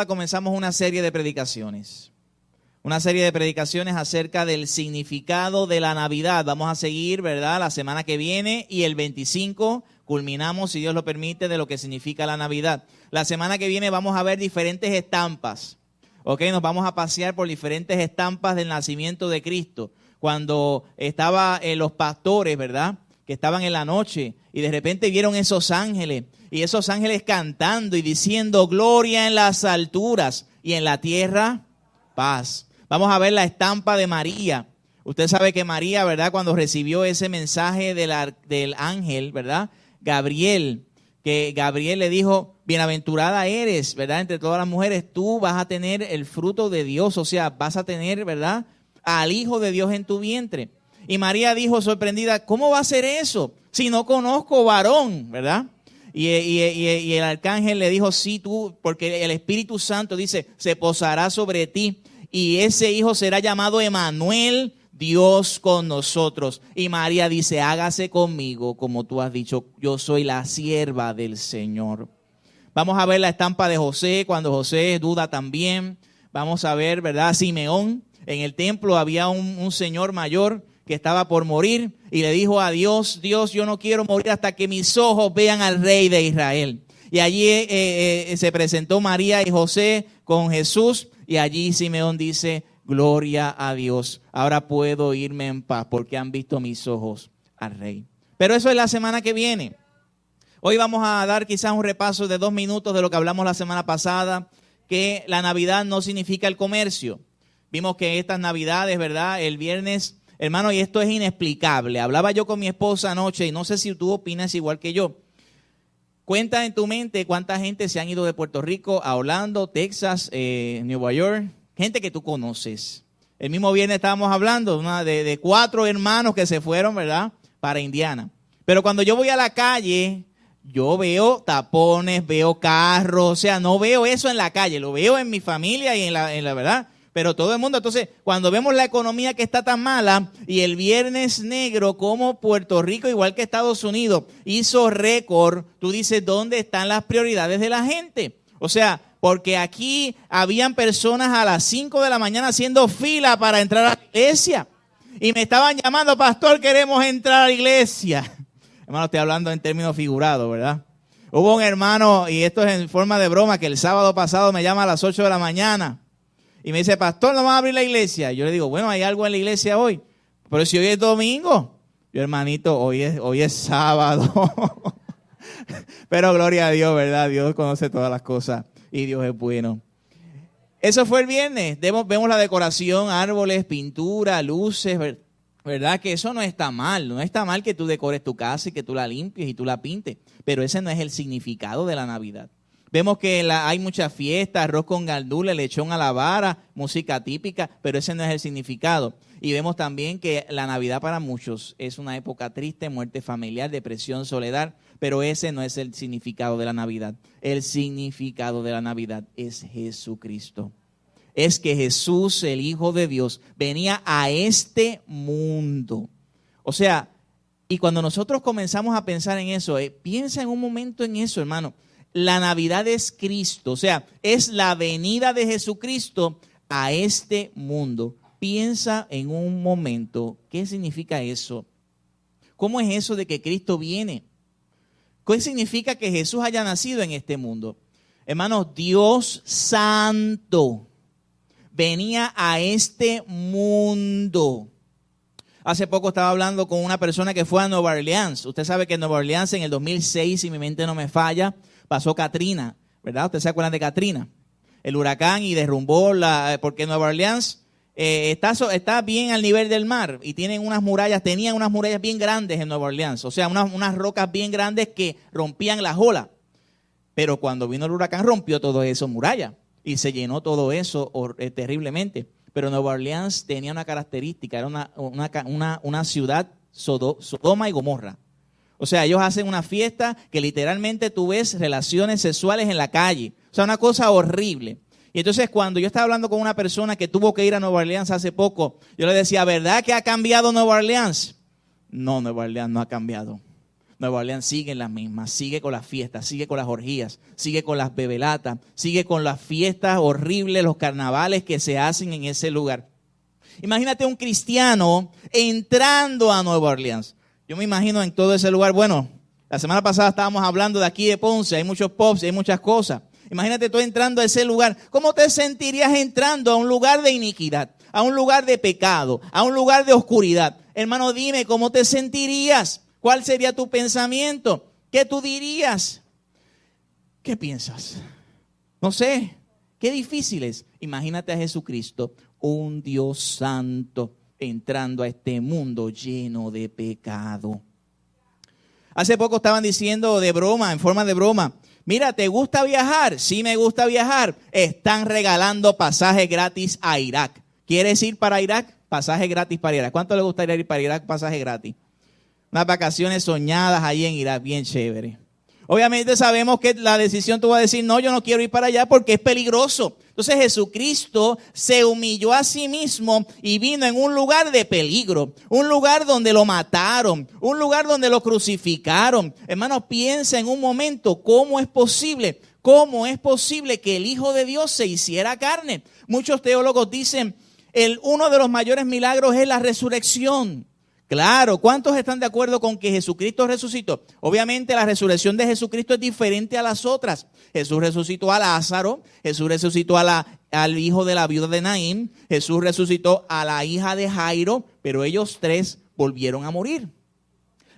Comenzamos una serie de predicaciones. Una serie de predicaciones acerca del significado de la Navidad. Vamos a seguir, ¿verdad?, la semana que viene y el 25 culminamos, si Dios lo permite, de lo que significa la Navidad. La semana que viene vamos a ver diferentes estampas. ¿Ok? Nos vamos a pasear por diferentes estampas del nacimiento de Cristo. Cuando estaban los pastores, ¿verdad?, que estaban en la noche y de repente vieron esos ángeles y esos ángeles cantando y diciendo gloria en las alturas y en la tierra paz. Vamos a ver la estampa de María. Usted sabe que María, ¿verdad?, cuando recibió ese mensaje del ángel, ¿verdad?, Gabriel, que Gabriel le dijo, bienaventurada eres, ¿verdad?, entre todas las mujeres, tú vas a tener el fruto de Dios, o sea, vas a tener, ¿verdad?, al Hijo de Dios en tu vientre. Y María dijo sorprendida, ¿cómo va a ser eso si no conozco varón, ¿verdad? Y el arcángel le dijo, sí, tú, porque el Espíritu Santo dice, se posará sobre ti y ese hijo será llamado Emmanuel, Dios con nosotros. Y María dice, hágase conmigo como tú has dicho, yo soy la sierva del Señor. Vamos a ver la estampa de José, cuando José duda también. Vamos a ver, ¿verdad?, Simeón. En el templo había un señor mayor que estaba por morir y le dijo a Dios, Dios, yo no quiero morir hasta que mis ojos vean al Rey de Israel. Y allí se presentó María y José con Jesús y allí Simeón dice, gloria a Dios, ahora puedo irme en paz porque han visto mis ojos al Rey. Pero eso es la semana que viene. Hoy vamos a dar quizás un repaso de 2 minutos de lo que hablamos la semana pasada, que la Navidad no significa el comercio. Vimos que estas Navidades, ¿verdad?, el viernes, hermano, y esto es inexplicable. Hablaba yo con mi esposa anoche y no sé si tú opinas igual que yo. Cuenta en tu mente cuánta gente se han ido de Puerto Rico a Orlando, Texas, Nueva York, gente que tú conoces. El mismo viernes estábamos hablando de 4 hermanos que se fueron, ¿verdad?, para Indiana. Pero cuando yo voy a la calle, yo veo tapones, veo carros, o sea, no veo eso en la calle, lo veo en mi familia y en la verdad. Pero todo el mundo, entonces, cuando vemos la economía que está tan mala y el viernes negro como Puerto Rico, igual que Estados Unidos, hizo récord, tú dices, ¿dónde están las prioridades de la gente? O sea, porque aquí habían personas a las 5 de la mañana haciendo fila para entrar a la iglesia. Y me estaban llamando, pastor, queremos entrar a la iglesia. Hermano, estoy hablando en términos figurados, ¿verdad? Hubo un hermano, y esto es en forma de broma, que el sábado pasado me llama a las 8 de la mañana. Y me dice, pastor, ¿no van a abrir la iglesia? Yo le digo, bueno, ¿hay algo en la iglesia hoy? Pero si hoy es domingo. Yo, hermanito, hoy es sábado. Pero gloria a Dios, ¿verdad? Dios conoce todas las cosas y Dios es bueno. Eso fue el viernes. Vemos la decoración, árboles, pintura, luces, ¿verdad? Que eso no está mal. No está mal que tú decores tu casa y que tú la limpies y tú la pintes. Pero ese no es el significado de la Navidad. Vemos que hay muchas fiestas, arroz con gandules, lechón a la vara, música típica, pero ese no es el significado. Y vemos también que la Navidad para muchos es una época triste, muerte familiar, depresión, soledad, pero ese no es el significado de la Navidad. El significado de la Navidad es Jesucristo. Es que Jesús, el Hijo de Dios, venía a este mundo. O sea, y cuando nosotros comenzamos a pensar en eso, piensa en un momento en eso, hermano. La Navidad es Cristo, o sea, es la venida de Jesucristo a este mundo. Piensa en un momento, ¿qué significa eso? ¿Cómo es eso de que Cristo viene? ¿Qué significa que Jesús haya nacido en este mundo? Hermanos, Dios Santo venía a este mundo. Hace poco estaba hablando con una persona que fue a Nueva Orleans. Usted sabe que en Nueva Orleans en el 2006, si mi mente no me falla, pasó Katrina, ¿verdad? ¿Usted se acuerdan de Katrina? El huracán y derrumbó porque Nueva Orleans está bien al nivel del mar y tenían unas murallas bien grandes en Nueva Orleans. O sea, unas rocas bien grandes que rompían las olas. Pero cuando vino el huracán rompió todo eso murallas y se llenó todo eso terriblemente. Pero Nueva Orleans tenía una característica, era una ciudad Sodoma y Gomorra. O sea, ellos hacen una fiesta que literalmente tú ves relaciones sexuales en la calle. O sea, una cosa horrible. Y entonces cuando yo estaba hablando con una persona que tuvo que ir a Nueva Orleans hace poco, yo le decía, ¿verdad que ha cambiado Nueva Orleans? No, Nueva Orleans no ha cambiado. Nueva Orleans sigue en las mismas, sigue con las fiestas, sigue con las orgías, sigue con las bebelatas, sigue con las fiestas horribles, los carnavales que se hacen en ese lugar. Imagínate un cristiano entrando a Nueva Orleans. Yo me imagino en todo ese lugar, bueno, la semana pasada estábamos hablando de aquí de Ponce, hay muchos pubs, hay muchas cosas. Imagínate tú entrando a ese lugar. ¿Cómo te sentirías entrando a un lugar de iniquidad, a un lugar de pecado, a un lugar de oscuridad? Hermano, dime, ¿cómo te sentirías? ¿Cuál sería tu pensamiento? ¿Qué tú dirías? ¿Qué piensas? No sé, qué difícil es. Imagínate a Jesucristo, un Dios santo, entrando a este mundo lleno de pecado. Hace poco estaban diciendo de broma, en forma de broma, mira, ¿te gusta viajar? Sí, me gusta viajar. Están regalando pasajes gratis a Irak. ¿Quieres ir para Irak? Pasaje gratis para Irak. ¿Cuánto le gustaría ir para Irak? Pasaje gratis. Unas vacaciones soñadas ahí en Irak, bien chévere. Obviamente sabemos que la decisión tú vas a decir, no, yo no quiero ir para allá porque es peligroso. Entonces Jesucristo se humilló a sí mismo y vino en un lugar de peligro, un lugar donde lo mataron, un lugar donde lo crucificaron. Hermano, piensa en un momento, ¿cómo es posible que el Hijo de Dios se hiciera carne? Muchos teólogos dicen, uno de los mayores milagros es la resurrección. Claro, ¿cuántos están de acuerdo con que Jesucristo resucitó? Obviamente la resurrección de Jesucristo es diferente a las otras. Jesús resucitó a Lázaro, Jesús resucitó al hijo de la viuda de Naín, Jesús resucitó a la hija de Jairo, pero ellos tres volvieron a morir.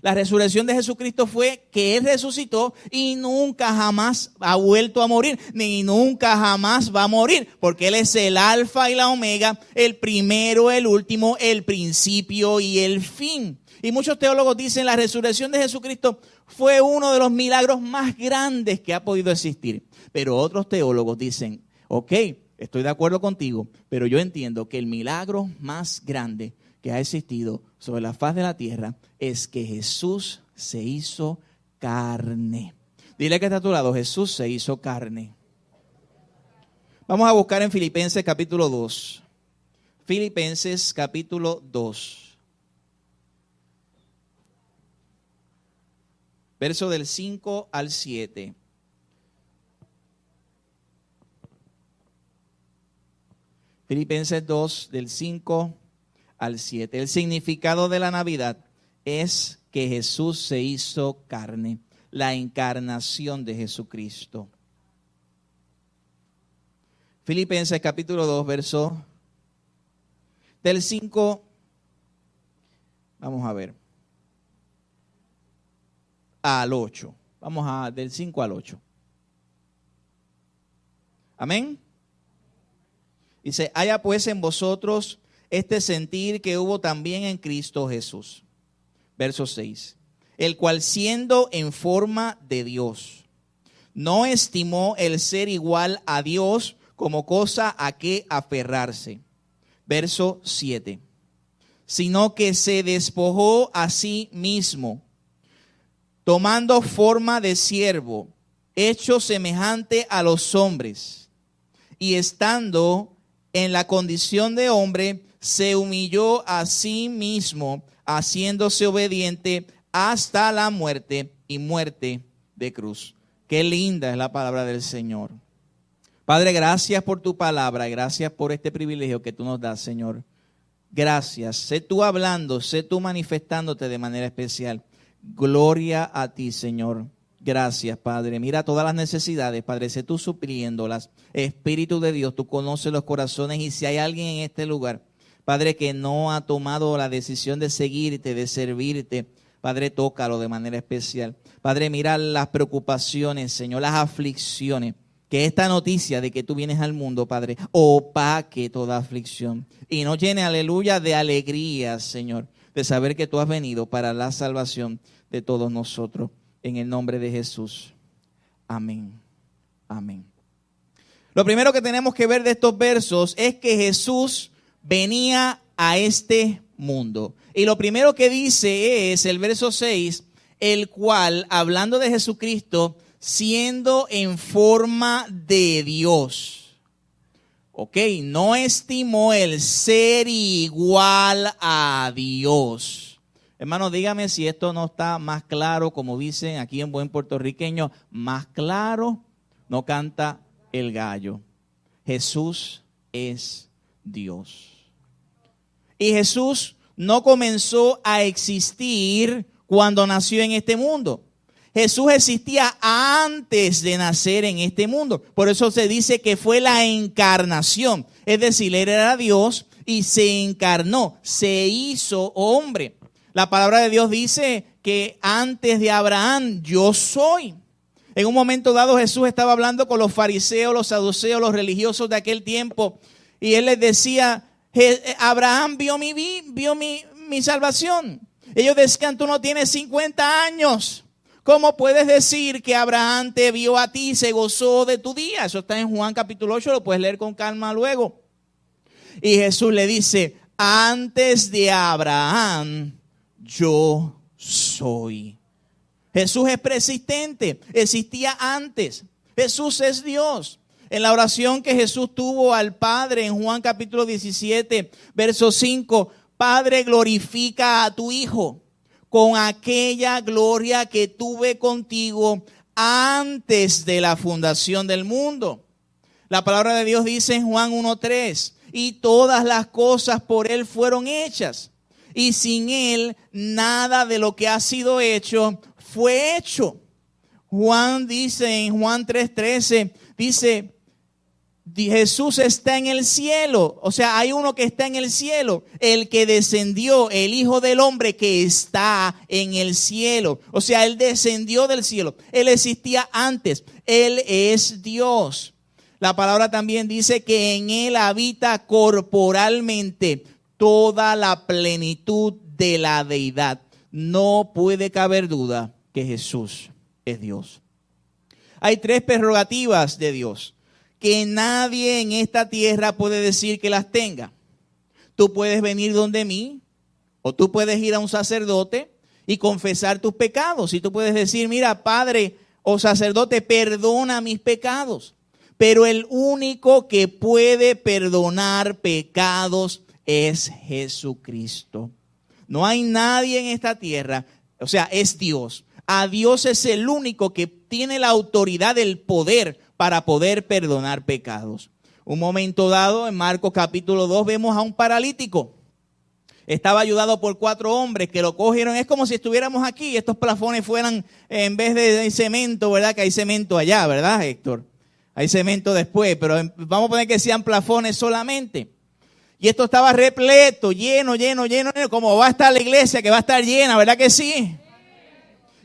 La resurrección de Jesucristo fue que Él resucitó y nunca jamás ha vuelto a morir, ni nunca jamás va a morir, porque Él es el alfa y la omega, el primero, el último, el principio y el fin. Y muchos teólogos dicen la resurrección de Jesucristo fue uno de los milagros más grandes que ha podido existir. Pero otros teólogos dicen, ok, estoy de acuerdo contigo, pero yo entiendo que el milagro más grande que ha existido sobre la faz de la tierra es que Jesús se hizo carne. Dile que está a tu lado, Jesús se hizo carne. Vamos a buscar en Filipenses capítulo 2. Filipenses capítulo 2. Verso del 5 al 7. Filipenses 2 del 5 al 7. El significado de la Navidad es que Jesús se hizo carne, la encarnación de Jesucristo. Filipenses capítulo 2, verso del 5, vamos a ver, al 8. Del 5 al 8. Amén. Dice, haya pues en vosotros este sentir que hubo también en Cristo Jesús. Verso 6. El cual siendo en forma de Dios, no estimó el ser igual a Dios como cosa a que aferrarse. Verso 7. Sino que se despojó a sí mismo, tomando forma de siervo, hecho semejante a los hombres, y estando en la condición de hombre, se humilló a sí mismo, haciéndose obediente hasta la muerte y muerte de cruz. Qué linda es la palabra del Señor. Padre, gracias por tu palabra, gracias por este privilegio que tú nos das, Señor. Gracias. Sé tú hablando, sé tú manifestándote de manera especial. Gloria a ti, Señor. Gracias, Padre. Mira todas las necesidades, Padre, sé tú supliéndolas. Espíritu de Dios, tú conoces los corazones y si hay alguien en este lugar, Padre, que no ha tomado la decisión de seguirte, de servirte, Padre, tócalo de manera especial. Padre, mira las preocupaciones, Señor, las aflicciones. Que esta noticia de que tú vienes al mundo, Padre, opaque toda aflicción. Y nos llene, aleluya, de alegría, Señor, de saber que tú has venido para la salvación de todos nosotros. En el nombre de Jesús. Amén. Amén. Lo primero que tenemos que ver de estos versos es que Jesús venía a este mundo. Y lo primero que dice es el verso 6, el cual, hablando de Jesucristo, siendo en forma de Dios. Ok, no estimó el ser igual a Dios. Hermano, dígame si esto no está más claro, como dicen aquí en buen puertorriqueño, más claro no canta el gallo. Jesús es Dios. Y Jesús no comenzó a existir cuando nació en este mundo. Jesús existía antes de nacer en este mundo. Por eso se dice que fue la encarnación. Es decir, Él era Dios y se encarnó, se hizo hombre. La palabra de Dios dice que antes de Abraham yo soy. En un momento dado Jesús estaba hablando con los fariseos, los saduceos, los religiosos de aquel tiempo. Y Él les decía, Abraham vio mi salvación. Ellos decían, tú no tienes 50 años. ¿Cómo puedes decir que Abraham te vio a ti y se gozó de tu día? Eso está en Juan capítulo 8, lo puedes leer con calma luego. Y Jesús le dice, antes de Abraham, yo soy. Jesús es preexistente, existía antes. Jesús es Dios. En la oración que Jesús tuvo al Padre en Juan capítulo 17, verso 5, Padre, glorifica a tu Hijo con aquella gloria que tuve contigo antes de la fundación del mundo. La palabra de Dios dice en Juan 1:3, y todas las cosas por Él fueron hechas, y sin Él nada de lo que ha sido hecho fue hecho. Juan dice en Juan 3:13, dice, Jesús está en el cielo, o sea, hay uno que está en el cielo, el que descendió, el Hijo del Hombre que está en el cielo, o sea, Él descendió del cielo, Él existía antes, Él es Dios. La palabra también dice que en Él habita corporalmente toda la plenitud de la deidad. No puede caber duda que Jesús es Dios. Hay 3 prerrogativas de Dios que nadie en esta tierra puede decir que las tenga. Tú puedes venir donde mí, o tú puedes ir a un sacerdote y confesar tus pecados. Y tú puedes decir, mira, Padre o sacerdote, perdona mis pecados. Pero el único que puede perdonar pecados es Jesucristo. No hay nadie en esta tierra, o sea, es Dios. A Dios es el único que tiene la autoridad, el poder para poder perdonar pecados. Un momento dado, en Marcos capítulo 2, vemos a un paralítico. Estaba ayudado por 4 hombres que lo cogieron. Es como si estuviéramos aquí. Estos plafones fueran, en vez de cemento, ¿verdad? Que hay cemento allá, ¿verdad, Héctor? Hay cemento después, pero vamos a poner que sean plafones solamente. Y esto estaba repleto, lleno, como va a estar la iglesia, que va a estar llena, ¿verdad que sí?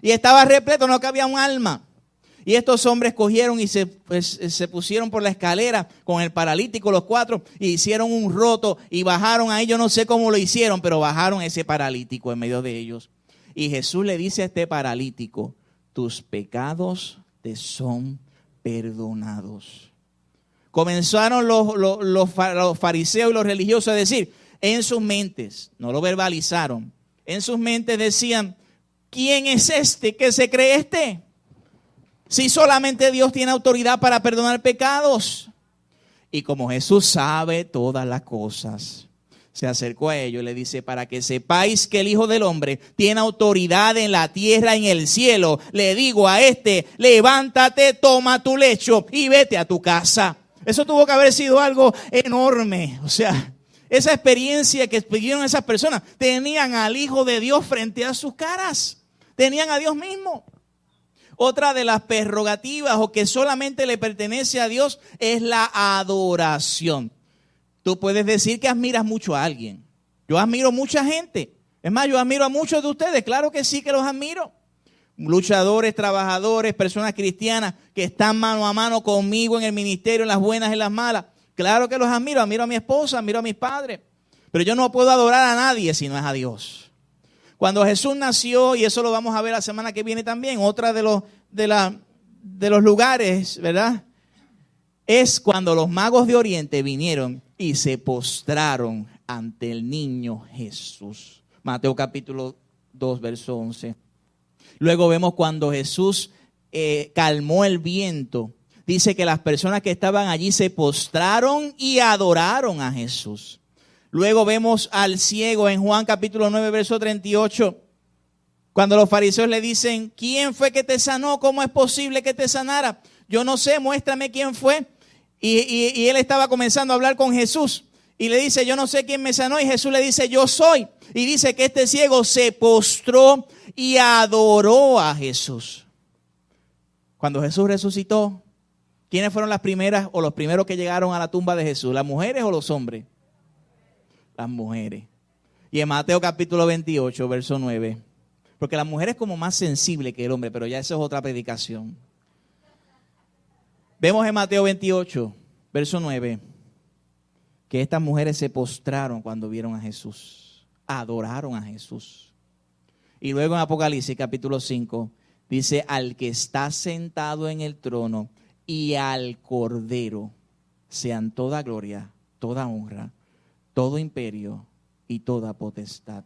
Y estaba repleto, no cabía un alma. Y estos hombres cogieron y se pusieron por la escalera con el paralítico, los 4, y hicieron un roto y bajaron ahí. Yo no sé cómo lo hicieron, pero bajaron ese paralítico en medio de ellos. Y Jesús le dice a este paralítico, tus pecados te son perdonados. Comenzaron los fariseos y los religiosos a decir, en sus mentes, no lo verbalizaron, en sus mentes decían, ¿quién es este que se cree este? Si solamente Dios tiene autoridad para perdonar pecados. Y como Jesús sabe todas las cosas, se acercó a ellos y le dice, para que sepáis que el Hijo del Hombre tiene autoridad en la tierra y en el cielo, le digo a este, levántate, toma tu lecho y vete a tu casa. Eso tuvo que haber sido algo enorme. O sea, esa experiencia que vivieron esas personas, tenían al Hijo de Dios frente a sus caras. Tenían a Dios mismo. Otra de las prerrogativas o que solamente le pertenece a Dios es la adoración. Tú puedes decir que admiras mucho a alguien. Yo admiro mucha gente. Es más, yo admiro a muchos de ustedes. Claro que sí que los admiro. Luchadores, trabajadores, personas cristianas que están mano a mano conmigo en el ministerio, en las buenas y en las malas. Claro que los admiro. Admiro a mi esposa, admiro a mis padres. Pero yo no puedo adorar a nadie si no es a Dios. Cuando Jesús nació, y eso lo vamos a ver la semana que viene también, otra de los lugares, ¿verdad? Es cuando los magos de Oriente vinieron y se postraron ante el niño Jesús. Mateo capítulo 2, verso 11. Luego vemos cuando Jesús calmó el viento. Dice que las personas que estaban allí se postraron y adoraron a Jesús. Luego vemos al ciego en Juan capítulo 9, verso 38. Cuando los fariseos le dicen, ¿quién fue que te sanó? ¿Cómo es posible que te sanara? Yo no sé, muéstrame quién fue. Y él estaba comenzando a hablar con Jesús. Y le dice, yo no sé quién me sanó. Y Jesús le dice, yo soy. Y dice que este ciego se postró y adoró a Jesús. Cuando Jesús resucitó, ¿quiénes fueron las primeras o los primeros que llegaron a la tumba de Jesús? ¿Las mujeres o los hombres? Las mujeres. Y en Mateo capítulo 28, verso 9. Porque la mujer es como más sensible que el hombre, pero ya eso es otra predicación. Vemos en Mateo 28, verso 9, que estas mujeres se postraron cuando vieron a Jesús, adoraron a Jesús. Y luego en Apocalipsis capítulo 5, dice, al que está sentado en el trono y al Cordero sean toda gloria, toda honra, todo imperio y toda potestad.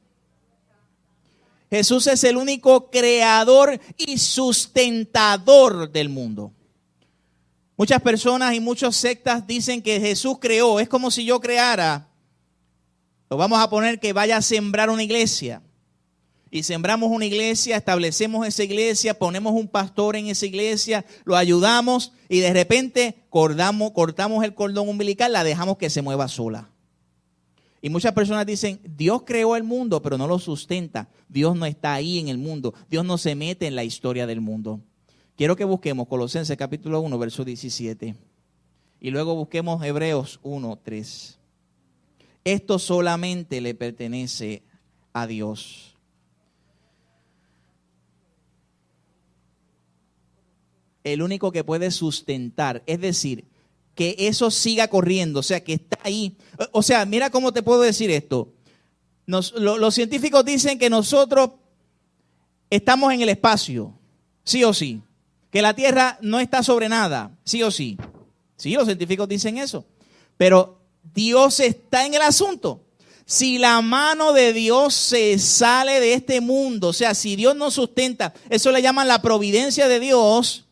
Jesús es el único creador y sustentador del mundo. Muchas personas y muchas sectas dicen que Jesús creó. Es como si yo creara, lo vamos a poner que vaya a sembrar una iglesia. Y sembramos una iglesia, establecemos esa iglesia, ponemos un pastor en esa iglesia, lo ayudamos y de repente cortamos el cordón umbilical, la dejamos que se mueva sola. Y muchas personas dicen, Dios creó el mundo, pero no lo sustenta. Dios no está ahí en el mundo. Dios no se mete en la historia del mundo. Quiero que busquemos Colosenses capítulo 1, verso 17. Y luego busquemos Hebreos 1, 3. Esto solamente le pertenece a Dios. El único que puede sustentar, es decir, que eso siga corriendo, o sea, que está ahí. O sea, mira cómo te puedo decir esto. Los científicos dicen que nosotros estamos en el espacio, sí o sí. Que la Tierra no está sobre nada, sí o sí. Sí, los científicos dicen eso. Pero Dios está en el asunto. Si la mano de Dios se sale de este mundo, o sea, si Dios nos sustenta, eso le llaman la providencia de Dios.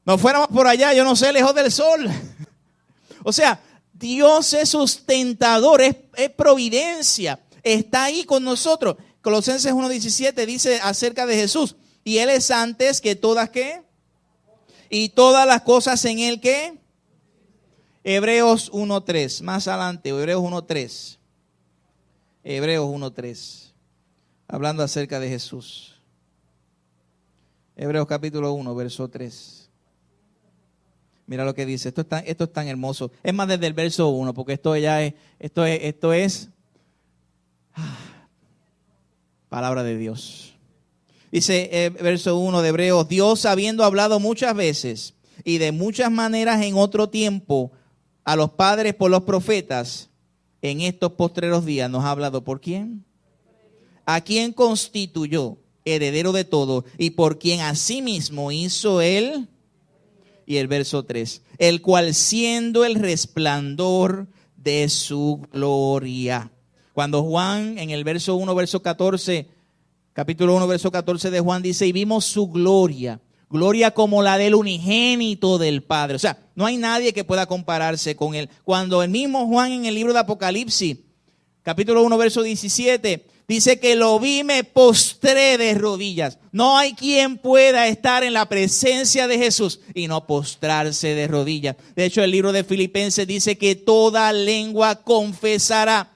Nos fuéramos por allá, yo no sé, lejos del sol. O sea, Dios es sustentador, es providencia. Está ahí con nosotros. Colosenses 1:17 dice acerca de Jesús. Y Él es antes que todas, ¿qué? Y todas las cosas en Él, ¿qué? Hebreos 1:3. Más adelante, Hebreos 1:3. Hebreos 1:3. Hablando acerca de Jesús. Hebreos capítulo 1, verso 3. Mira lo que dice, esto es tan hermoso. Es más desde el verso 1, porque esto es palabra de Dios. Dice verso 1 de Hebreos, Dios habiendo hablado muchas veces y de muchas maneras en otro tiempo a los padres por los profetas, en estos postreros días nos ha hablado ¿por quién? A quien constituyó heredero de todo y por quien asimismo hizo él. Y el verso 3, el cual siendo el resplandor de su gloria. Cuando Juan en el verso 1, verso 14, capítulo 1, verso 14 de Juan dice, y vimos su gloria, gloria como la del unigénito del Padre. O sea, no hay nadie que pueda compararse con él. Cuando el mismo Juan en el libro de Apocalipsis, capítulo 1, verso 17, dice que lo vi, me postré de rodillas. No hay quien pueda estar en la presencia de Jesús y no postrarse de rodillas. De hecho, el libro de Filipenses dice que toda lengua confesará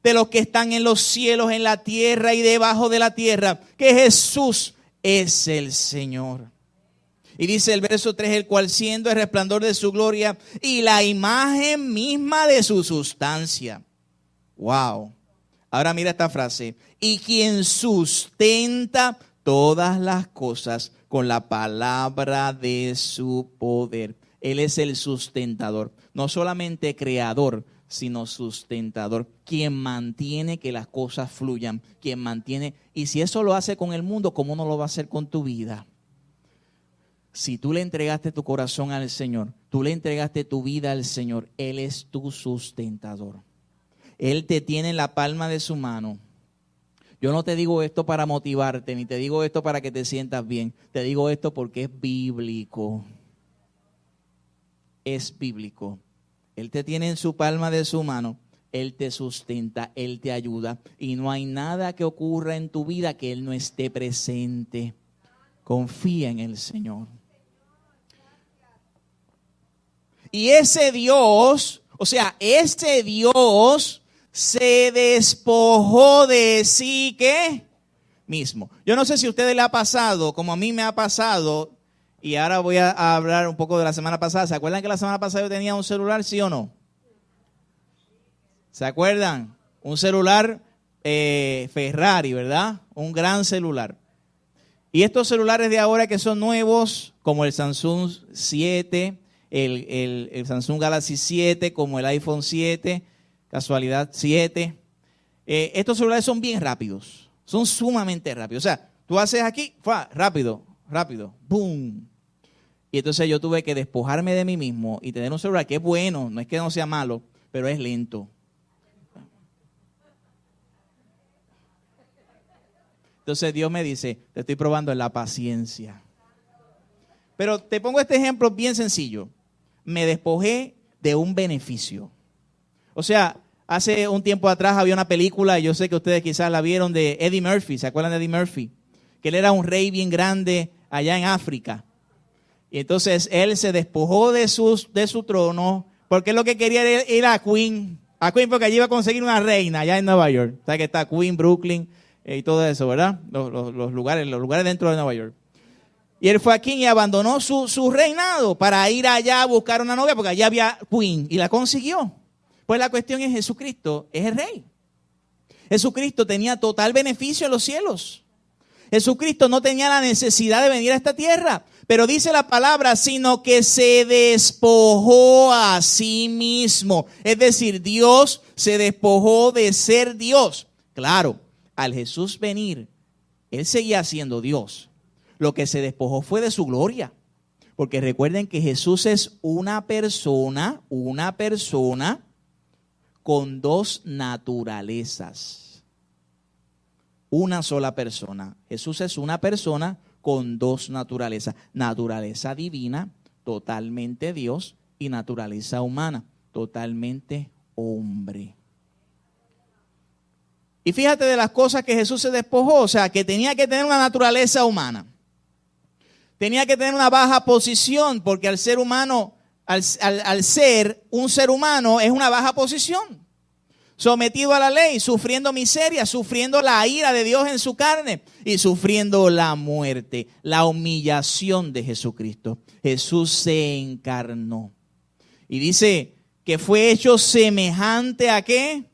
de los que están en los cielos, en la tierra y debajo de la tierra, que Jesús es el Señor. Y dice el verso 3, el cual siendo el resplandor de su gloria y la imagen misma de su sustancia. Wow. Ahora mira esta frase. Y quien sustenta todas las cosas con la palabra de su poder. Él es el sustentador. No solamente creador, sino sustentador. Quien mantiene que las cosas fluyan. Quien mantiene. Y si eso lo hace con el mundo, ¿cómo no lo va a hacer con tu vida? Si tú le entregaste tu corazón al Señor, tú le entregaste tu vida al Señor, Él es tu sustentador. Él te tiene en la palma de su mano. Yo no te digo esto para motivarte, ni te digo esto para que te sientas bien. Te digo esto porque es bíblico. Es bíblico. Él te tiene en su palma de su mano Él te sustenta, Él te ayuda. Y no hay nada que ocurra en tu vida que Él no esté presente. Confía en el Señor. Y ese Dios, o sea, ese Dios se despojó de sí, ¿qué? Mismo. Yo no sé si a ustedes le ha pasado, como a mí me ha pasado, y ahora voy a hablar un poco de la semana pasada. ¿Se acuerdan que la semana pasada yo tenía un celular, sí o no? ¿Se acuerdan? Un celular Ferrari, ¿verdad? Un gran celular. Y estos celulares de ahora que son nuevos, como el Samsung 7, el Samsung Galaxy 7, como el iPhone 7, casualidad 7, estos celulares son bien rápidos, son sumamente rápidos. O sea, tú haces aquí, rápido, boom. Y entonces yo tuve que despojarme de mí mismo y tener un celular que es bueno, no es que no sea malo, pero es lento. Entonces Dios me dice, te estoy probando en la paciencia. Pero te pongo este ejemplo bien sencillo. Me despojé de un beneficio. O sea, hace un tiempo atrás había una película, y yo sé que ustedes quizás la vieron, de Eddie Murphy. ¿Se acuerdan de Eddie Murphy? Que él era un rey bien grande allá en África. Y entonces él se despojó de su trono, porque lo que quería era ir a Queen. A Queen porque allí iba a conseguir una reina allá en Nueva York. O sea que está Queen, Brooklyn y todo eso, ¿verdad? Los lugares dentro de Nueva York. Y él fue aquí y abandonó su reinado para ir allá a buscar una novia, porque allá había Queen, y la consiguió. Pues la cuestión es, Jesucristo es el rey. Jesucristo tenía total beneficio en los cielos. Jesucristo no tenía la necesidad de venir a esta tierra. Pero dice la palabra, sino que se despojó a sí mismo. Es decir, Dios se despojó de ser Dios. Claro, al Jesús venir, Él seguía siendo Dios. Lo que se despojó fue de su gloria. Porque recuerden que Jesús es una persona con dos naturalezas. Una sola persona. Jesús es una persona con dos naturalezas. Naturaleza divina, totalmente Dios, y naturaleza humana, totalmente hombre. Y fíjate de las cosas que Jesús se despojó, o sea, que tenía que tener una naturaleza humana. Tenía que tener una baja posición, porque al ser humano, al ser un ser humano, es una baja posición. Sometido a la ley, sufriendo miseria, sufriendo la ira de Dios en su carne y sufriendo la muerte, la humillación de Jesucristo. Jesús se encarnó. Y dice que fue hecho semejante ¿a qué?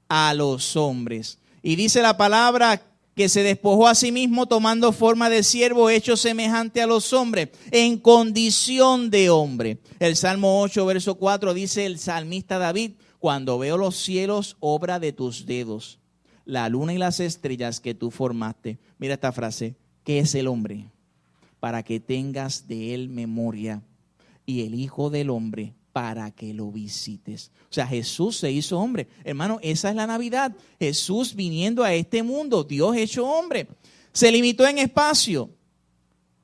A los hombres. Y dice la palabra que se despojó a sí mismo tomando forma de siervo, hecho semejante a los hombres, en condición de hombre. El Salmo 8, verso 4 dice el salmista David: cuando veo los cielos, obra de tus dedos, la luna y las estrellas que tú formaste. Mira esta frase: ¿qué es el hombre? Para que tengas de él memoria, y el Hijo del Hombre para que lo visites. O sea, Jesús se hizo hombre. Hermano, esa es la Navidad. Jesús viniendo a este mundo, Dios hecho hombre. Se limitó en espacio,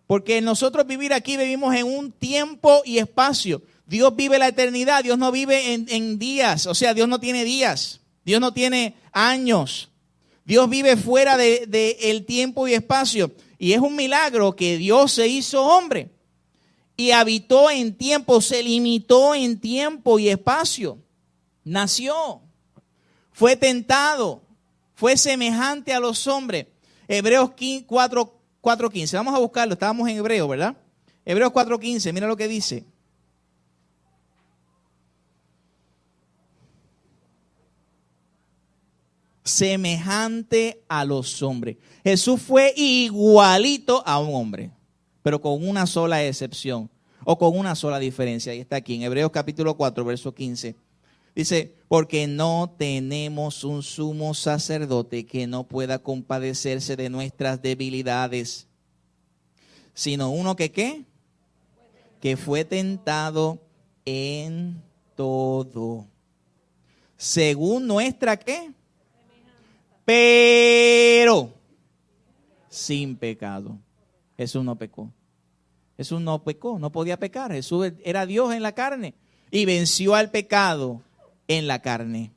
porque nosotros vivir aquí vivimos en un tiempo y espacio. Dios vive la eternidad, Dios no vive en días, o sea, Dios no tiene días, Dios no tiene años. Dios vive fuera de el tiempo y espacio. Y es un milagro que Dios se hizo hombre y habitó en tiempo, se limitó en tiempo y espacio. Nació, fue tentado, fue semejante a los hombres. Hebreos 4:15, vamos a buscarlo, estábamos en Hebreo, ¿verdad? Hebreos 4:15, mira lo que dice. Semejante a los hombres. Jesús fue igualito a un hombre, pero con una sola excepción o con una sola diferencia. Y está aquí en Hebreos capítulo 4, verso 15. Dice, porque no tenemos un sumo sacerdote que no pueda compadecerse de nuestras debilidades, sino uno que ¿qué? Que fue tentado en todo, según nuestra ¿qué? Pero sin pecado. Jesús no pecó. Jesús no pecó, no podía pecar. Jesús era Dios en la carne y venció al pecado en la carne.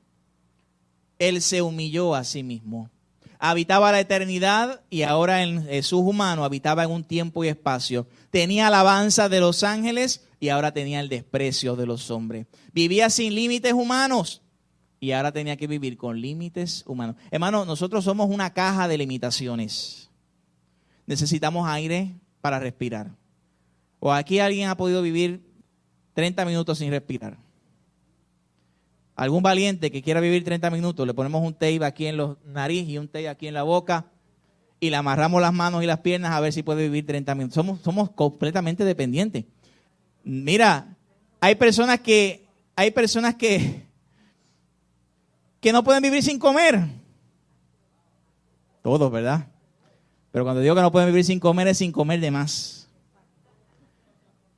Él se humilló a sí mismo. Habitaba la eternidad y ahora en Jesús humano habitaba en un tiempo y espacio. Tenía alabanza de los ángeles y ahora tenía el desprecio de los hombres. Vivía sin límites humanos y ahora tenía que vivir con límites humanos. Hermano, nosotros somos una caja de limitaciones. Necesitamos aire para respirar. ¿O aquí alguien ha podido vivir 30 minutos sin respirar? Algún valiente que quiera vivir 30 minutos, le ponemos un tape aquí en la nariz y un tape aquí en la boca y le amarramos las manos y las piernas a ver si puede vivir 30 minutos. Somos completamente dependientes. Mira, hay personas que no pueden vivir sin comer. Todos, ¿verdad? Pero cuando digo que no pueden vivir sin comer, es sin comer de más.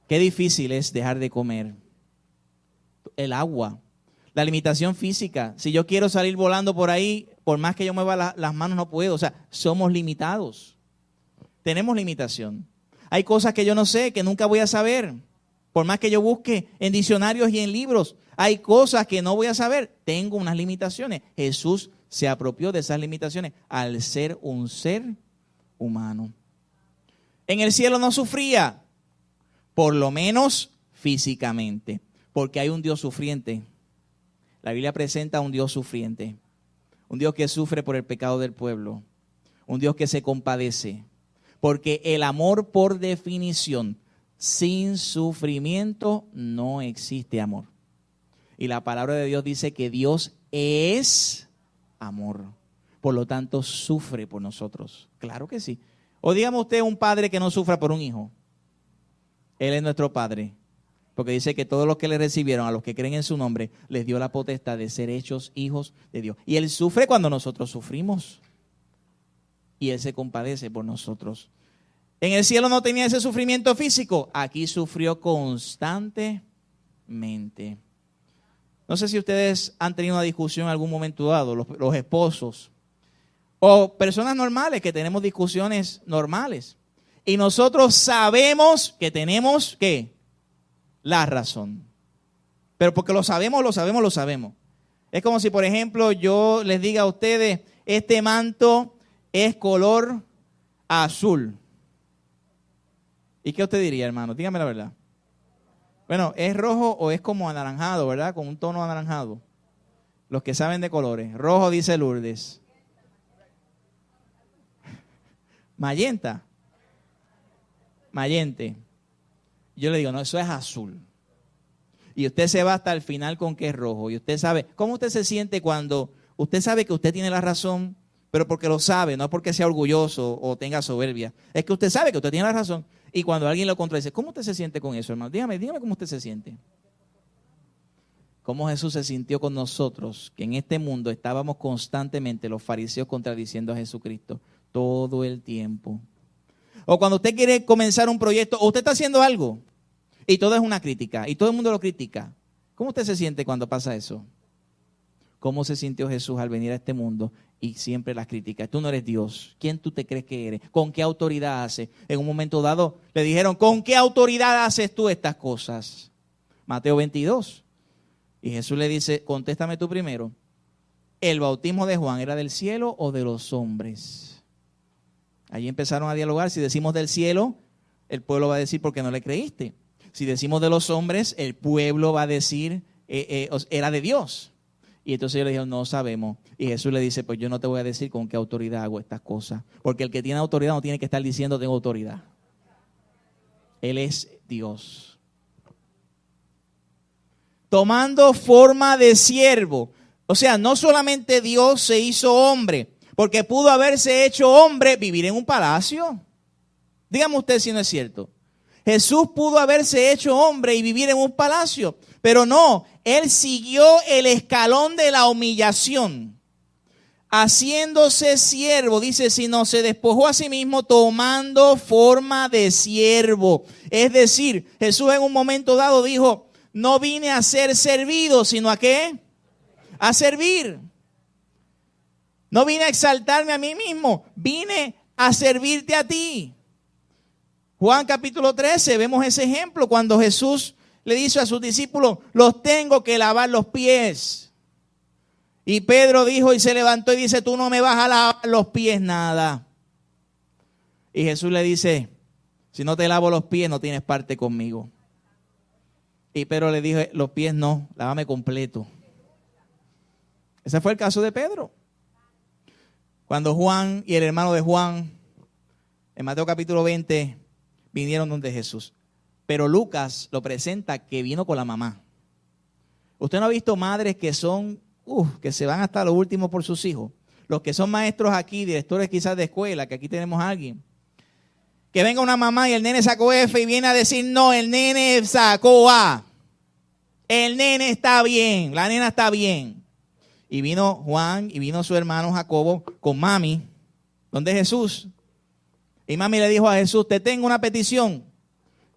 Qué difícil es dejar de comer. El agua. La limitación física. Si yo quiero salir volando por ahí, por más que yo mueva las manos, no puedo. O sea, somos limitados. Tenemos limitación. Hay cosas que yo no sé, que nunca voy a saber. Por más que yo busque en diccionarios y en libros, hay cosas que no voy a saber. Tengo unas limitaciones. Jesús se apropió de esas limitaciones al ser un ser humano. En el cielo no sufría, por lo menos físicamente, porque hay un Dios sufriente. La Biblia presenta a un Dios sufriente, un Dios que sufre por el pecado del pueblo, un Dios que se compadece, porque el amor por definición, sin sufrimiento no existe amor. Y la palabra de Dios dice que Dios es amor, por lo tanto sufre por nosotros. Claro que sí. O dígame usted un padre que no sufra por un hijo. Él es nuestro Padre. Porque dice que todos los que le recibieron, a los que creen en su nombre, les dio la potestad de ser hechos hijos de Dios. Y Él sufre cuando nosotros sufrimos. Y Él se compadece por nosotros. En el cielo no tenía ese sufrimiento físico. Aquí sufrió constantemente. No sé si ustedes han tenido una discusión en algún momento dado, los esposos. O personas normales que tenemos discusiones normales. Y nosotros sabemos que tenemos, ¿qué? La razón. Pero porque lo sabemos. Es como si, por ejemplo, yo les diga a ustedes, este manto es color azul. ¿Y qué usted diría, hermano? Dígame la verdad. Bueno, ¿es rojo o es como anaranjado, verdad? Con un tono anaranjado. Los que saben de colores. Rojo, dice Lourdes. Magenta. Mayente. Yo le digo, no, eso es azul. Y usted se va hasta el final con que es rojo. Y usted sabe, ¿cómo usted se siente cuando usted sabe que usted tiene la razón, pero porque lo sabe, no porque sea orgulloso o tenga soberbia? Es que usted sabe que usted tiene la razón. Y cuando alguien lo contradice, ¿cómo usted se siente con eso, hermano? Dígame cómo usted se siente. Cómo Jesús se sintió con nosotros, que en este mundo estábamos constantemente los fariseos contradiciendo a Jesucristo todo el tiempo. O cuando usted quiere comenzar un proyecto, o usted está haciendo algo y todo es una crítica y todo el mundo lo critica. ¿Cómo usted se siente cuando pasa eso? ¿Cómo se sintió Jesús al venir a este mundo y siempre las críticas? Tú no eres Dios. ¿Quién tú te crees que eres? ¿Con qué autoridad haces? En un momento dado le dijeron, ¿con qué autoridad haces tú estas cosas? Mateo 22. Y Jesús le dice, contéstame tú primero. ¿El bautismo de Juan era del cielo o de los hombres? Ahí empezaron a dialogar. Si decimos del cielo, el pueblo va a decir, ¿por qué no le creíste? Si decimos de los hombres, el pueblo va a decir, era de Dios. Y entonces ellos le dijeron, no sabemos. Y Jesús le dice, pues yo no te voy a decir con qué autoridad hago estas cosas. Porque el que tiene autoridad no tiene que estar diciendo tengo autoridad. Él es Dios. Tomando forma de siervo. O sea, no solamente Dios se hizo hombre, porque pudo haberse hecho hombre, vivir en un palacio. Dígame usted si no es cierto. Jesús pudo haberse hecho hombre y vivir en un palacio, pero no, Él siguió el escalón de la humillación, haciéndose siervo, dice, sino se despojó a sí mismo tomando forma de siervo. Es decir, Jesús en un momento dado dijo, no vine a ser servido, sino a ¿qué? A servir. No vine a exaltarme a mí mismo, vine a servirte a ti. Juan capítulo 13, vemos ese ejemplo cuando Jesús le dice a sus discípulos, los tengo que lavar los pies. Y Pedro dijo y se levantó y dice, tú no me vas a lavar los pies nada. Y Jesús le dice, si no te lavo los pies no tienes parte conmigo. Y Pedro le dijo, los pies no, lávame completo. Ese fue el caso de Pedro. Cuando Juan y el hermano de Juan, en Mateo capítulo 20, vinieron donde Jesús. Pero Lucas lo presenta que vino con la mamá. ¿Usted no ha visto madres que son, que se van hasta lo último por sus hijos? Los que son maestros aquí, directores quizás de escuela, que aquí tenemos a alguien. Que venga una mamá y el nene sacó F y viene a decir, no, el nene sacó A. El nene está bien, la nena está bien. Y vino Juan y vino su hermano Jacobo con mami, donde Jesús. Y mami le dijo a Jesús, te tengo una petición,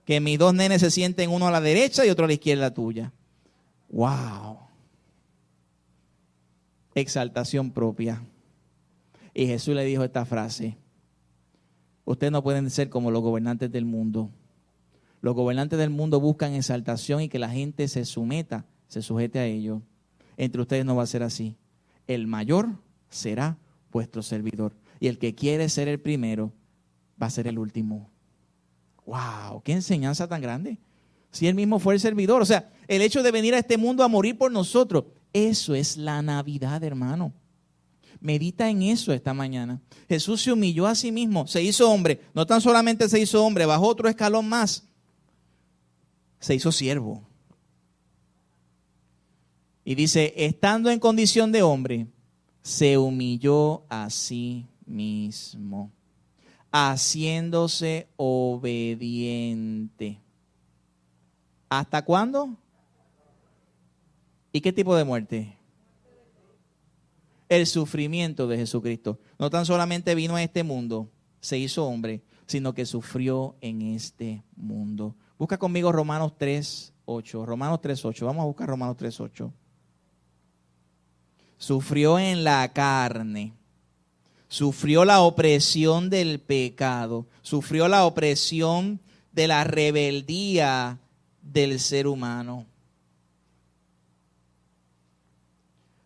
que mis dos nenes se sienten uno a la derecha y otro a la izquierda tuya. ¡Wow! Exaltación propia. Y Jesús le dijo esta frase, ustedes no pueden ser como los gobernantes del mundo. Los gobernantes del mundo buscan exaltación y que la gente se sujete a ellos. Entre ustedes no va a ser así. El mayor será vuestro servidor. Y el que quiere ser el primero va a ser el último. ¡Wow! ¡Qué enseñanza tan grande! Si él mismo fue el servidor. O sea, el hecho de venir a este mundo a morir por nosotros, eso es la Navidad, hermano. Medita en eso esta mañana. Jesús se humilló a sí mismo, se hizo hombre. No tan solamente se hizo hombre, bajó otro escalón más. Se hizo siervo. Y dice, estando en condición de hombre, se humilló a sí mismo, haciéndose obediente. ¿Hasta cuándo? ¿Y qué tipo de muerte? El sufrimiento de Jesucristo. No tan solamente vino a este mundo, se hizo hombre, sino que sufrió en este mundo. Busca conmigo Romanos 3:8. Romanos 3:8. Vamos a buscar Romanos 3:8. Sufrió en la carne, sufrió la opresión del pecado, sufrió la opresión de la rebeldía del ser humano.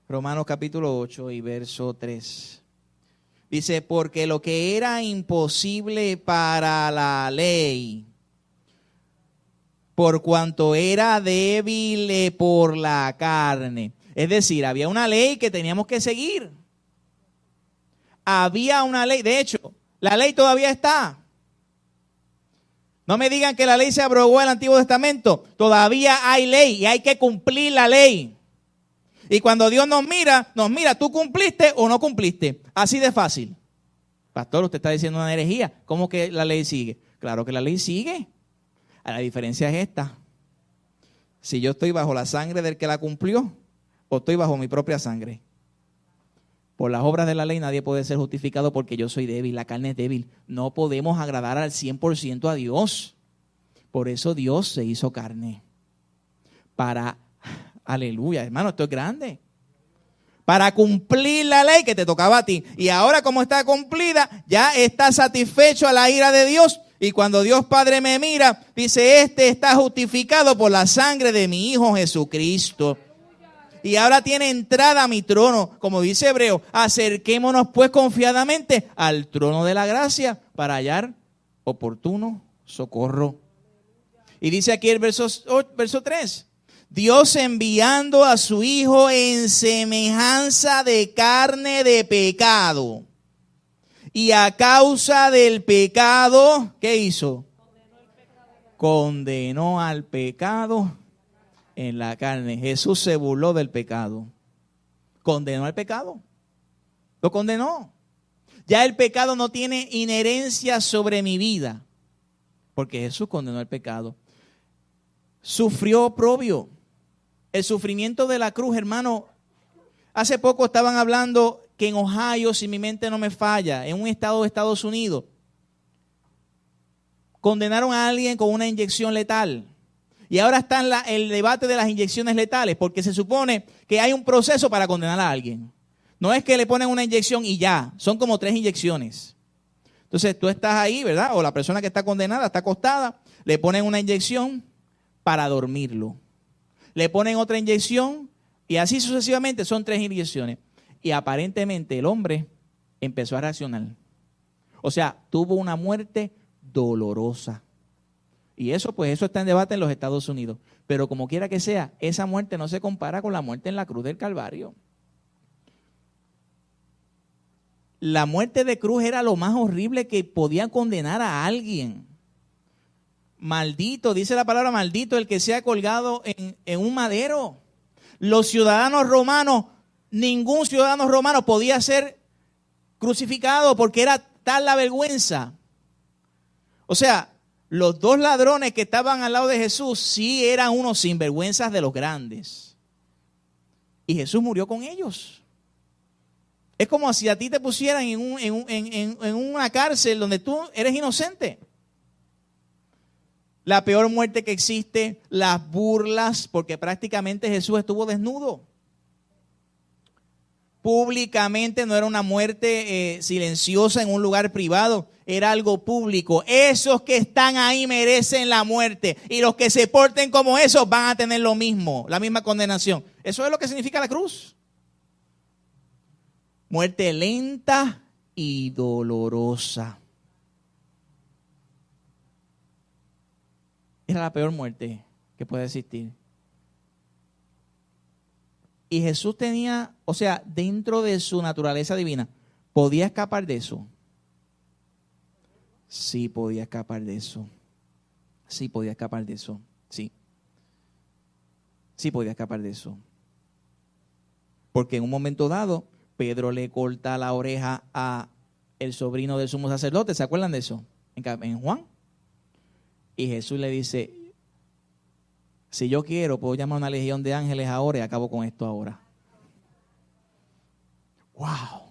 Romanos capítulo 8 y verso 3. Dice, porque lo que era imposible para la ley, por cuanto era débil por la carne. Es decir, había una ley que teníamos que seguir. Había una ley. De hecho, la ley todavía está. No me digan que la ley se abrogó en el Antiguo Testamento. Todavía hay ley y hay que cumplir la ley. Y cuando Dios nos mira, ¿tú cumpliste o no cumpliste? Así de fácil. Pastor, usted está diciendo una herejía. ¿Cómo que la ley sigue? Claro que la ley sigue. La diferencia es esta. Si yo estoy bajo la sangre del que la cumplió, o estoy bajo mi propia sangre. Por las obras de la ley nadie puede ser justificado porque yo soy débil, la carne es débil. No podemos agradar al 100% a Dios. Por eso Dios se hizo carne. Aleluya, hermano, esto es grande. Para cumplir la ley que te tocaba a ti. Y ahora como está cumplida, ya está satisfecho a la ira de Dios. Y cuando Dios Padre me mira, dice, este está justificado por la sangre de mi Hijo Jesucristo. Y ahora tiene entrada a mi trono. Como dice Hebreo, acerquémonos pues confiadamente al trono de la gracia para hallar oportuno socorro. Y dice aquí el verso 3. Dios enviando a su Hijo en semejanza de carne de pecado. Y a causa del pecado, ¿qué hizo? Condenó al pecado en la carne. Jesús se burló del pecado. Condenó al pecado. Lo condenó. Ya el pecado no tiene inherencia sobre mi vida. Porque Jesús condenó el pecado. Sufrió oprobio. El sufrimiento de la cruz, hermano. Hace poco estaban hablando que en Ohio, si mi mente no me falla, en un estado de Estados Unidos, condenaron a alguien con una inyección letal. Y ahora está el debate de las inyecciones letales, porque se supone que hay un proceso para condenar a alguien. No es que le ponen una inyección y ya, son como 3 inyecciones. Entonces tú estás ahí, ¿verdad? O la persona que está condenada está acostada, le ponen una inyección para dormirlo. Le ponen otra inyección Y así sucesivamente son 3 inyecciones. Y aparentemente el hombre empezó a reaccionar. O sea, tuvo una muerte dolorosa. Y eso, pues eso está en debate en los Estados Unidos. Pero como quiera que sea, esa muerte no se compara con la muerte en la cruz del Calvario. La muerte de cruz era lo más horrible que podía condenar a alguien. Maldito, dice la palabra maldito, el que sea colgado en un madero. Los ciudadanos romanos, ningún ciudadano romano podía ser crucificado porque era tal la vergüenza. O sea, los 2 ladrones que estaban al lado de Jesús sí eran unos sinvergüenzas de los grandes. Y Jesús murió con ellos. Es como si a ti te pusieran en una cárcel donde tú eres inocente. La peor muerte que existe, las burlas, porque prácticamente Jesús estuvo desnudo. Públicamente, no era una muerte silenciosa en un lugar privado, era algo público. Esos que están ahí merecen la muerte y los que se porten como esos van a tener lo mismo, la misma condenación. Eso es lo que significa la cruz. Muerte lenta y dolorosa. Era la peor muerte que puede existir. Y Jesús tenía, o sea, dentro de su naturaleza divina, ¿podía escapar de eso? Sí, podía escapar de eso. Sí, podía escapar de eso. Sí. Sí, podía escapar de eso. Porque en un momento dado, Pedro le corta la oreja a el sobrino del sumo sacerdote. ¿Se acuerdan de eso? En Juan. Y Jesús le dice, si yo quiero, puedo llamar a una legión de ángeles ahora y acabo con esto ahora. ¡Wow!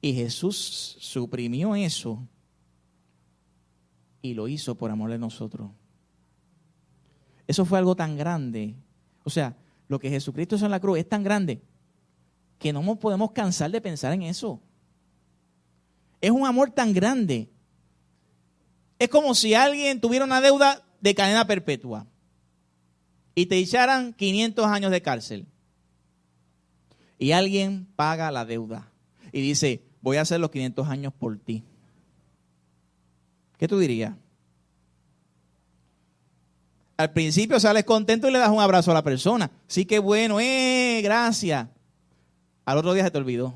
Y Jesús suprimió eso y lo hizo por amor de nosotros. Eso fue algo tan grande. O sea, lo que Jesucristo hizo en la cruz es tan grande que no nos podemos cansar de pensar en eso. Es un amor tan grande. Es como si alguien tuviera una deuda de cadena perpetua y te echaran 500 años de cárcel. Y alguien paga la deuda y dice, voy a hacer los 500 años por ti. ¿Qué tú dirías? Al principio sales contento y le das un abrazo a la persona. Sí, qué bueno, gracias. Al otro día se te olvidó.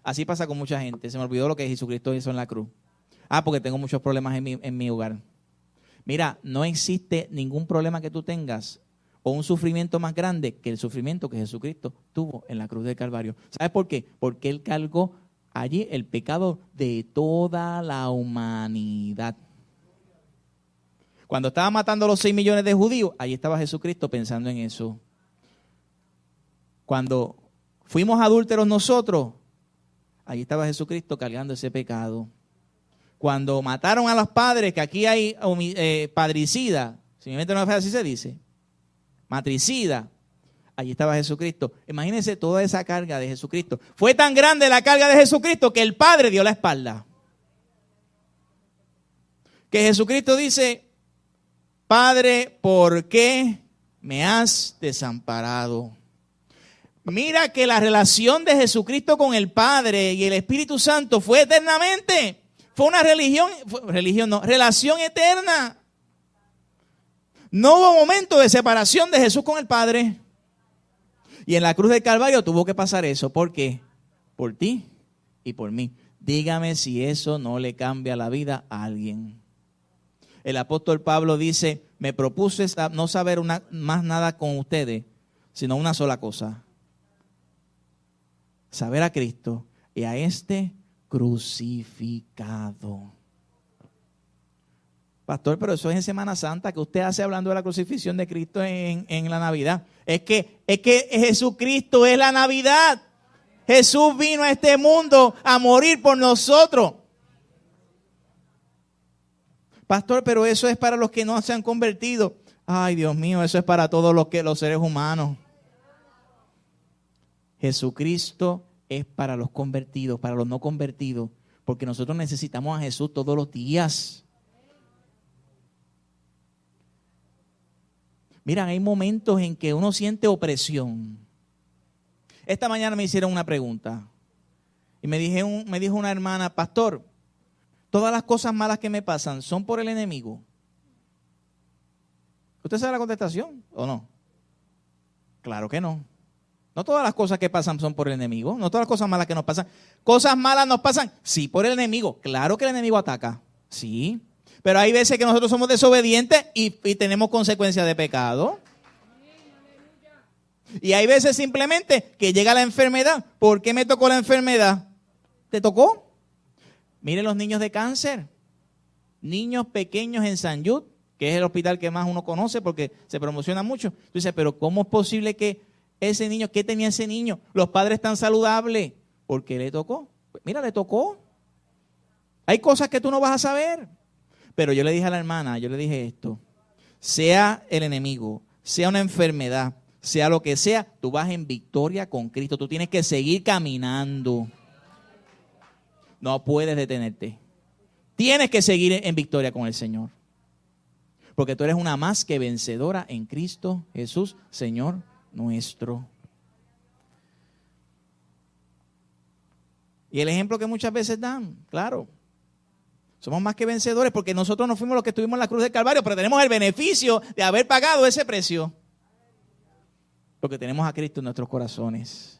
Así pasa con mucha gente. Se me olvidó lo que Jesucristo hizo en la cruz. Porque tengo muchos problemas en mi hogar. Mira, no existe ningún problema que tú tengas o un sufrimiento más grande que el sufrimiento que Jesucristo tuvo en la cruz del Calvario. ¿Sabes por qué? Porque Él cargó allí el pecado de toda la humanidad. Cuando estaba matando a los 6 millones de judíos, allí estaba Jesucristo pensando en eso. Cuando fuimos adúlteros nosotros, allí estaba Jesucristo cargando ese pecado. Cuando mataron a los padres, que aquí hay padricida, si mi mente no me falla, así se dice, matricida, allí estaba Jesucristo. Imagínense toda esa carga de Jesucristo. Fue tan grande la carga de Jesucristo que el Padre dio la espalda. Que Jesucristo dice, Padre, ¿por qué me has desamparado? Mira que la relación de Jesucristo con el Padre y el Espíritu Santo fue eternamente. Fue una relación eterna. No hubo momento de separación de Jesús con el Padre. Y en la cruz del Calvario tuvo que pasar eso. ¿Por qué? Por ti y por mí. Dígame si eso no le cambia la vida a alguien. El apóstol Pablo dice, me propuse no saber más nada con ustedes, sino una sola cosa. Saber a Cristo y a este crucificado. Pastor, pero eso es en Semana Santa que usted hace hablando de la crucifixión de Cristo en la Navidad. Es que Jesucristo es la Navidad. Jesús vino a este mundo a morir por nosotros. Pastor, pero eso es para los que no se han convertido. Ay, Dios mío, eso es para todos los seres humanos. Jesucristo es para los convertidos, para los no convertidos, porque nosotros necesitamos a Jesús todos los días. Mira, hay momentos en que uno siente opresión. Esta mañana me hicieron una pregunta y me dijo una hermana, pastor, ¿todas las cosas malas que me pasan son por el enemigo? ¿Usted sabe la contestación o no? Claro que no. No todas las cosas que pasan son por el enemigo. No todas las cosas malas que nos pasan. Cosas malas nos pasan, sí, por el enemigo. Claro que el enemigo ataca, sí. Pero hay veces que nosotros somos desobedientes y tenemos consecuencias de pecado. Y hay veces simplemente que llega la enfermedad. ¿Por qué me tocó la enfermedad? ¿Te tocó? Miren los niños de cáncer. Niños pequeños en San Jude, que es el hospital que más uno conoce porque se promociona mucho. Tú dices, pero ¿cómo es posible que ese niño, qué tenía ese niño? Los padres están saludables. ¿Por qué le tocó? Pues mira, le tocó. Hay cosas que tú no vas a saber. Pero yo le dije a la hermana, yo le dije esto. Sea el enemigo, sea una enfermedad, sea lo que sea, tú vas en victoria con Cristo. Tú tienes que seguir caminando. No puedes detenerte. Tienes que seguir en victoria con el Señor. Porque tú eres una más que vencedora en Cristo Jesús, Señor nuestro. Y el ejemplo que muchas veces dan, claro. Somos más que vencedores porque nosotros no fuimos los que estuvimos en la cruz del Calvario, pero tenemos el beneficio de haber pagado ese precio. Porque tenemos a Cristo en nuestros corazones.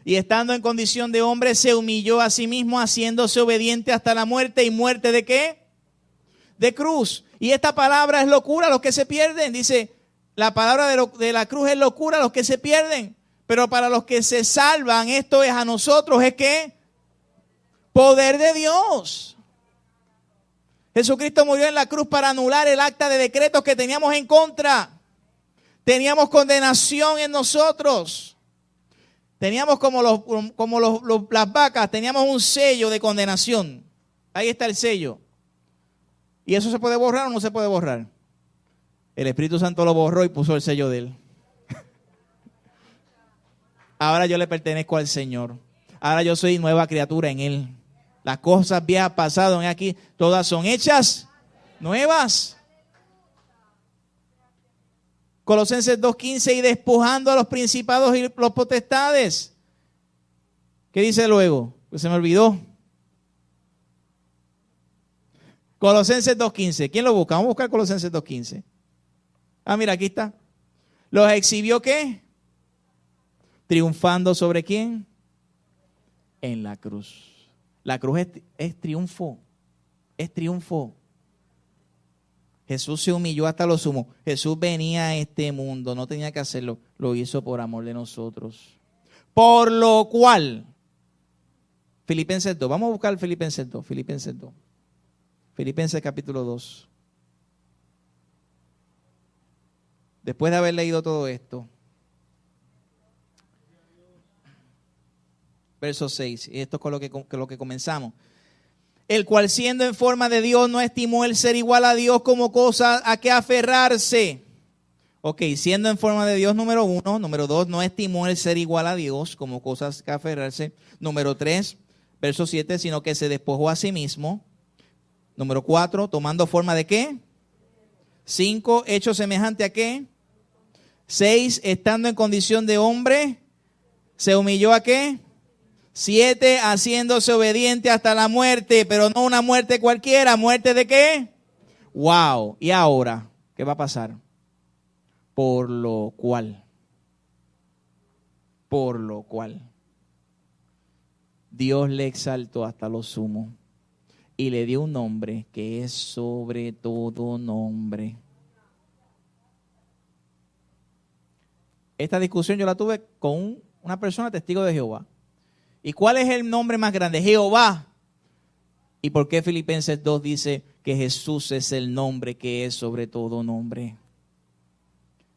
Y estando en condición de hombre, se humilló a sí mismo, haciéndose obediente hasta la muerte. ¿Y muerte de qué? De cruz. Y esta palabra es locura a los que se pierden. Dice, la palabra de la cruz es locura a los que se pierden. Pero para los que se salvan, esto es a nosotros, ¿es qué? Poder de Dios. Jesucristo murió en la cruz para anular el acta de decretos que teníamos en contra. Teníamos condenación en nosotros. Teníamos como las vacas, teníamos un sello de condenación. Ahí está el sello. ¿Y eso se puede borrar o no se puede borrar? El Espíritu Santo lo borró y puso el sello de él. Ahora yo le pertenezco al Señor. Ahora yo soy nueva criatura en él. Las cosas viejas pasadas aquí, todas son hechas nuevas. Colosenses 2:15, y despojando a los principados y los potestades. ¿Qué dice luego? Pues se me olvidó. Colosenses 2:15. ¿Quién lo busca? Vamos a buscar Colosenses 2:15. Ah, mira, aquí está. ¿Los exhibió qué? Triunfando ¿sobre quién? En la cruz. La cruz es triunfo. Es triunfo. Jesús se humilló hasta lo sumo. Jesús venía a este mundo, no tenía que hacerlo, lo hizo por amor de nosotros. Por lo cual, Filipenses 2, vamos a buscar Filipenses 2, Filipenses capítulo 2. Después de haber leído todo esto, verso 6, y esto es con lo que comenzamos. El cual siendo en forma de Dios no estimó el ser igual a Dios como cosa a que aferrarse. Ok, siendo en forma de Dios, número 1. Número 2, no estimó el ser igual a Dios como cosas que aferrarse. Número 3, verso 7, sino que se despojó a sí mismo. Número 4, tomando forma de ¿qué? 5, hecho semejante a ¿qué? 6, estando en condición de hombre, se humilló a ¿qué? 7, haciéndose obediente hasta la muerte, pero no una muerte cualquiera, ¿muerte de qué? Wow. ¿Y ahora qué va a pasar? Por lo cual, Dios le exaltó hasta lo sumo y le dio un nombre que es sobre todo nombre. Esta discusión yo la tuve con una persona testigo de Jehová. ¿Y cuál es el nombre más grande? Jehová. ¿Y por qué Filipenses 2 dice que Jesús es el nombre que es sobre todo nombre?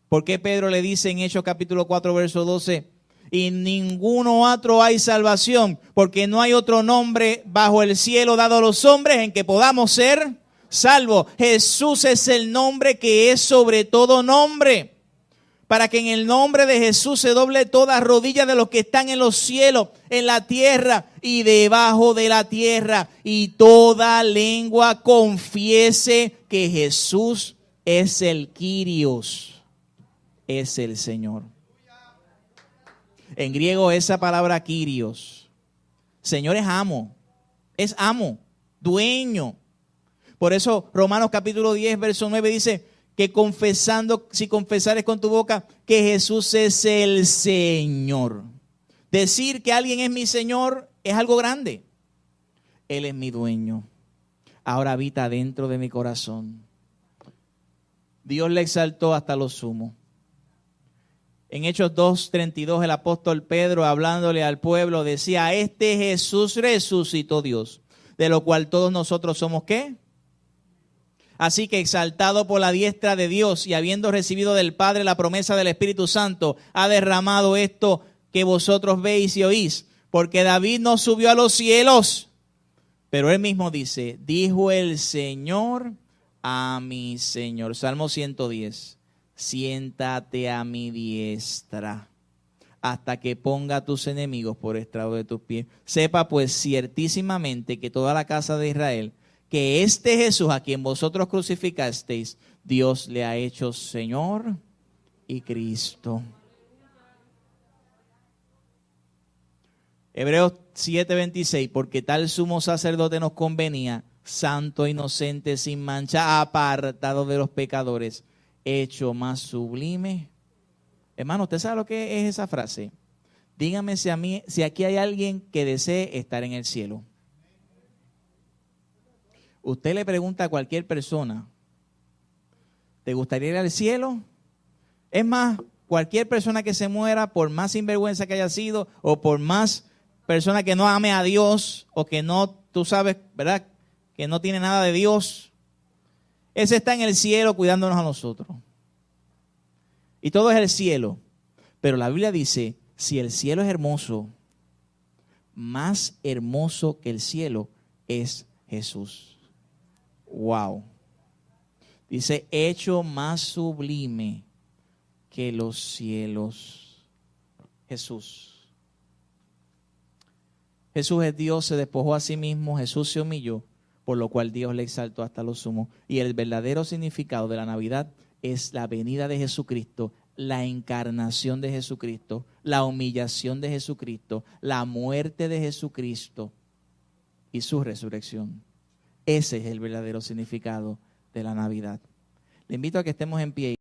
¿Por qué Pedro le dice en Hechos capítulo 4 verso 12? Y ninguno otro hay salvación, porque no hay otro nombre bajo el cielo dado a los hombres en que podamos ser salvos. Jesús es el nombre que es sobre todo nombre. Para que en el nombre de Jesús se doble toda rodilla de los que están en los cielos, en la tierra y debajo de la tierra. Y toda lengua confiese que Jesús es el Kyrios, es el Señor. En griego esa palabra Kyrios, Señor es amo, dueño. Por eso Romanos capítulo 10, verso 9 dice que si confesares con tu boca que Jesús es el Señor. Decir que alguien es mi Señor es algo grande. Él es mi dueño. Ahora habita dentro de mi corazón. Dios le exaltó hasta lo sumo. En Hechos 2:32 el apóstol Pedro, hablándole al pueblo, decía: este Jesús resucitó Dios, de lo cual todos nosotros somos ¿qué? Así que exaltado por la diestra de Dios y habiendo recibido del Padre la promesa del Espíritu Santo, ha derramado esto que vosotros veis y oís. Porque David no subió a los cielos, pero él mismo dice: dijo el Señor a mi Señor. Salmo 110. Siéntate a mi diestra hasta que ponga a tus enemigos por estrado de tus pies. Sepa pues ciertísimamente que toda la casa de Israel, que este Jesús a quien vosotros crucificasteis, Dios le ha hecho Señor y Cristo. Hebreos 7:26, porque tal sumo sacerdote nos convenía, santo, inocente, sin mancha, apartado de los pecadores, hecho más sublime. Hermano, ¿usted sabe lo que es esa frase? Dígame si aquí hay alguien que desee estar en el cielo. Usted le pregunta a cualquier persona, ¿te gustaría ir al cielo? Es más, cualquier persona que se muera, por más sinvergüenza que haya sido, o por más persona que no ame a Dios, o que no, tú sabes, ¿verdad?, que no tiene nada de Dios, ese está en el cielo cuidándonos a nosotros. Y todo es el cielo. Pero la Biblia dice, si el cielo es hermoso, más hermoso que el cielo es Jesús. Wow. Dice, hecho más sublime que los cielos. Jesús. Jesús es Dios, se despojó a sí mismo, Jesús se humilló, por lo cual Dios le exaltó hasta lo sumo. Y el verdadero significado de la Navidad es la venida de Jesucristo, la encarnación de Jesucristo, la humillación de Jesucristo, la muerte de Jesucristo y su resurrección. Ese es el verdadero significado de la Navidad. Le invito a que estemos en pie.